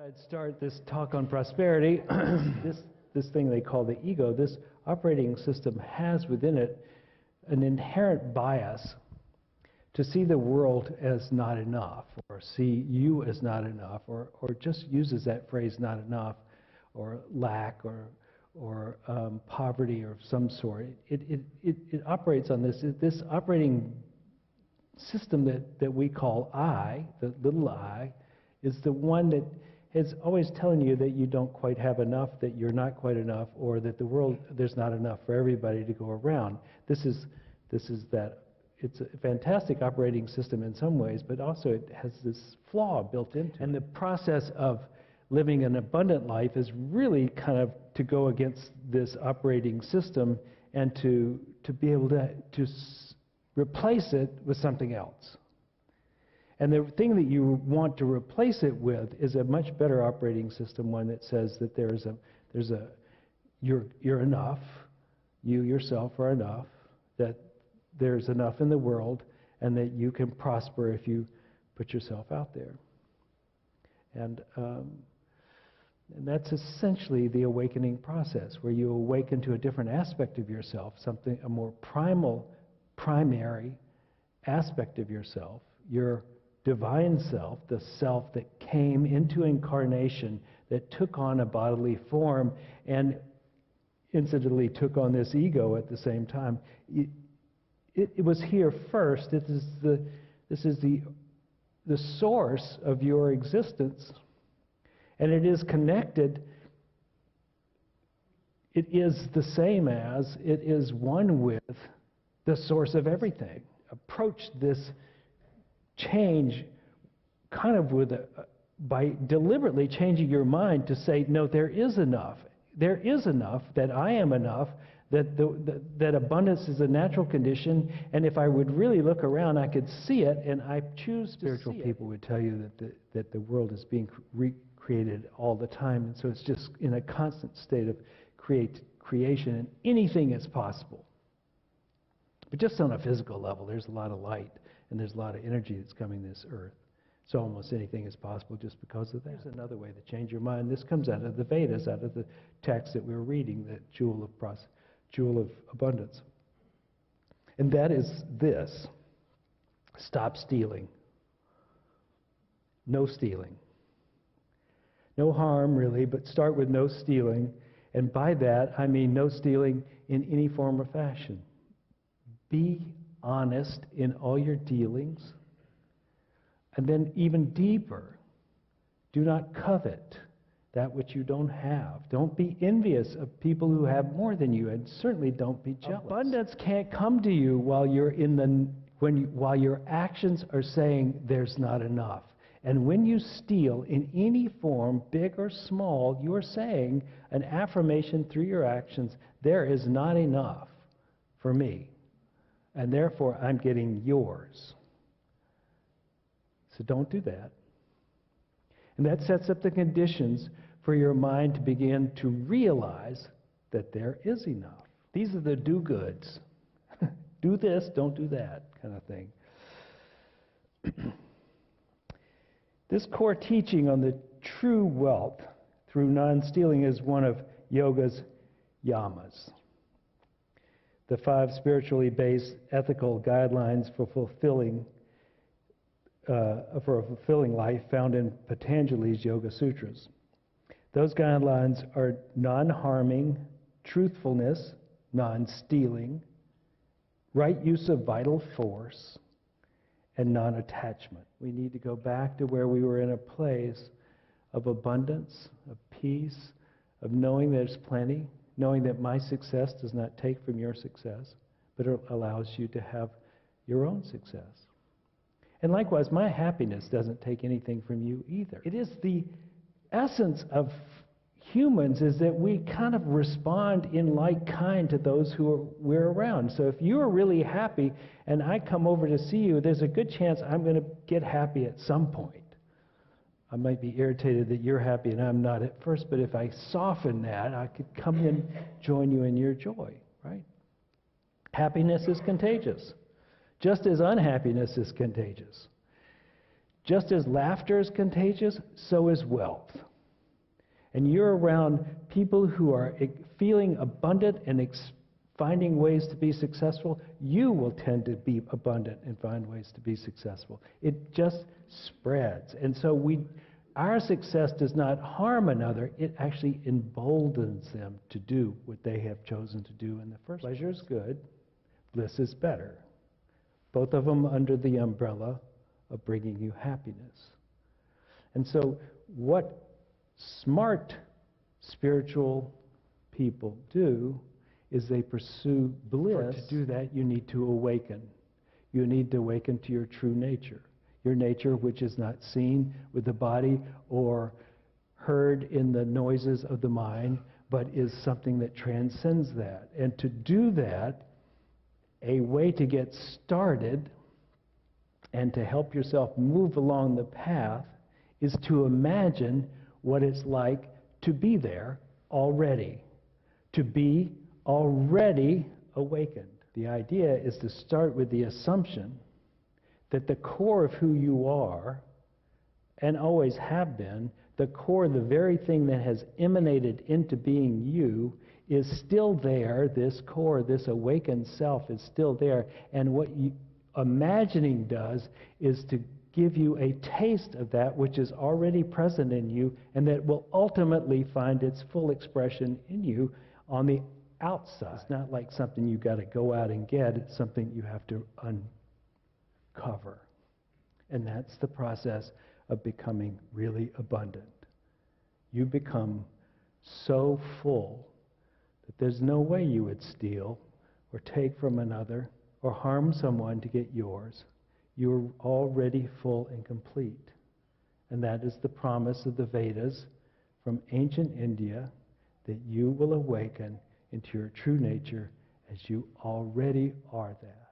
I'd start this talk on prosperity. This thing they call the ego, this operating system has within it an inherent bias to see the world as not enough, or see you as not enough, or just uses that phrase not enough, or lack, or poverty of some sort. It operates on this operating system that we call I, the little I, is the one that is always telling you that you don't quite have enough, that you're not quite enough, or that the world, there's not enough for everybody to go around. This is that. It's a fantastic operating system in some ways, but also it has this flaw built into it. And the process of living an abundant life is really kind of to go against this operating system and to be able to replace it with something else. And the thing that you want to replace it with is a much better operating system, one that says that you're enough, you yourself are enough, that there's enough in the world, and that you can prosper if you put yourself out there. And that's essentially the awakening process, where you awaken to a different aspect of yourself, a more primary aspect of yourself, your divine self, the self that came into incarnation, that took on a bodily form, and incidentally took on this ego at the same time. It was here first. This is the source of your existence, and it is connected. It is the same as, it is one with the source of everything. Approach this change kind of by deliberately changing your mind to say, no, there is enough. There is enough, that I am enough, that abundance is a natural condition, and if I would really look around, I could see it, and I choose to spiritual see people it. Would tell you that the world is being recreated all the time, and so it's just in a constant state of creation, and anything is possible. But just on a physical level, there's a lot of light, and there's a lot of energy that's coming to this earth. So almost anything is possible just because of that. There's another way to change your mind. This comes out of the Vedas, out of the text that we were reading, that jewel of abundance. And that is this: stop stealing. No stealing. No harm, really, but start with no stealing. And by that, I mean no stealing in any form or fashion. Be honest in all your dealings. And then even deeper, do not covet that which you don't have. Don't be envious of people who have more than you, and certainly don't be jealous. Abundance can't come to you while while your actions are saying there's not enough. And when you steal in any form, big or small, you're saying an affirmation through your actions, there is not enough for me, and therefore I'm getting yours. So don't do that. And that sets up the conditions for your mind to begin to realize that there is enough. These are the do-goods. Do this, don't do that kind of thing. This core teaching on the true wealth through non-stealing is one of yoga's yamas, the 5 spiritually based ethical guidelines for a fulfilling life found in Patanjali's Yoga Sutras. Those guidelines are non-harming, truthfulness, non-stealing, right use of vital force, and non-attachment. We need to go back to where we were in a place of abundance, of peace, of knowing there's plenty, knowing that my success does not take from your success, but it allows you to have your own success. And likewise, my happiness doesn't take anything from you either. It is the essence of humans, is that we kind of respond in like kind to those who we're around. So if you're really happy and I come over to see you, there's a good chance I'm going to get happy at some point. I might be irritated that you're happy and I'm not at first, but if I soften that, I could come in, join you in your joy, right? Happiness is contagious. Just as unhappiness is contagious. Just as laughter is contagious, so is wealth. and you're around people who are feeling abundant and finding ways to be successful, you will tend to be abundant and find ways to be successful. It just spreads. And so our success does not harm another, it actually emboldens them to do what they have chosen to do in the first place. Pleasure is good, bliss is better. Both of them under the umbrella of bringing you happiness. And so what smart spiritual people do is they pursue bliss. To do that, you need to awaken. You need to awaken to your true nature. Your nature, which is not seen with the body or heard in the noises of the mind, but is something that transcends that. And to do that, a way to get started and to help yourself move along the path is to imagine what it's like to be there already, to be already awakened. The idea is to start with the assumption that the core of who you are, and always have been, the core, the very thing that has emanated into being you, is still there. This core, this awakened self is still there. And what imagining does is to give you a taste of that which is already present in you and that will ultimately find its full expression in you on the outside. It's not like something you got to go out and get. It's something you have to uncover. And that's the process of becoming really abundant. You become so full that there's no way you would steal or take from another or harm someone to get yours. You're already full and complete. And that is the promise of the Vedas from ancient India, that you will awaken into your true nature as you already are that.